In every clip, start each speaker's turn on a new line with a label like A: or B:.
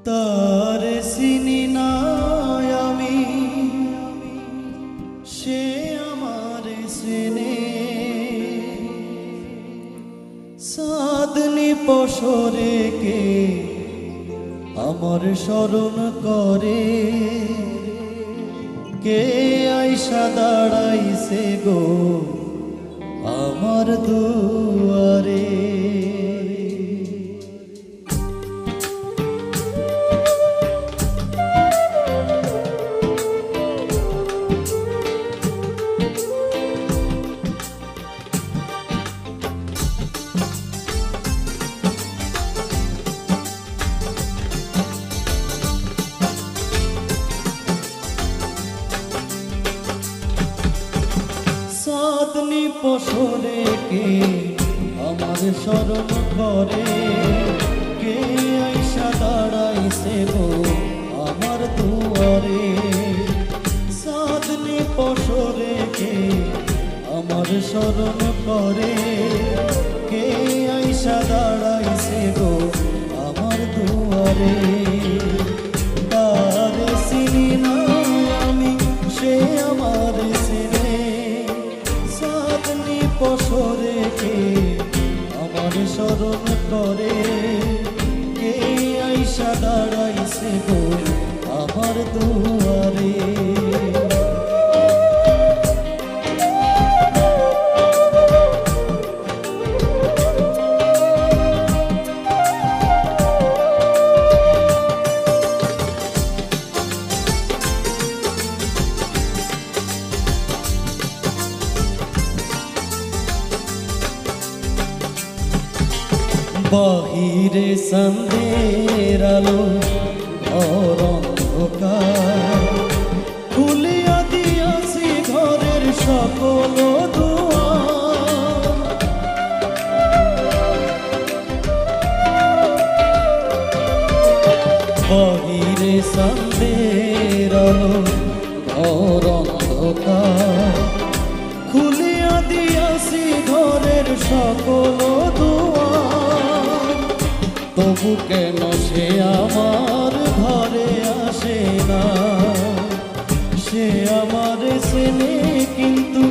A: তার চিনি না আমি, সে আমার চেনে। সাধনি পশরে কে আমার স্মরণ করে, কে আইসা দাঁড়াইছে গো আমার দুয়ারে। সাধনি পশরে কে আমার স্মরণ করে, কে আইসা দাঁড়াইছে গো আমার দুয়ারে। সাধনি পশরে কে আমার স্মরণ করে, কে আইসা দাঁড়াইছে গো আমার দুয়ারে। তার চিনি না আমি, সে আমার চেনে। সাধনি পশরে কে আমার স্মরণ করে, কে আইসা দাঁড়াইছে গো আমার দুয়ারে। বাহিরে সন্ধ্যের আলো ঘর অন্ধকার, খুলিয়া দিয়াছি ঘরের সকল দুয়ার। বাহিরে সন্ধ্যের আলো ঘর অন্ধকার, খুলিয়া দিয়াছি ঘরের সকল দুয়ার। তবু কেন সে আমার ঘরে আসে না, সে আমার চেনে কিন্তু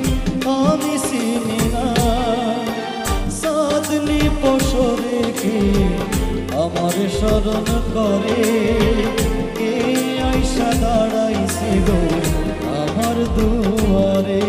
A: আমি চিনি না। সাধনি পশরে কে আমার স্মরণ করে, কে আইসা দাঁড়াইছে গো আমার দুয়ারে।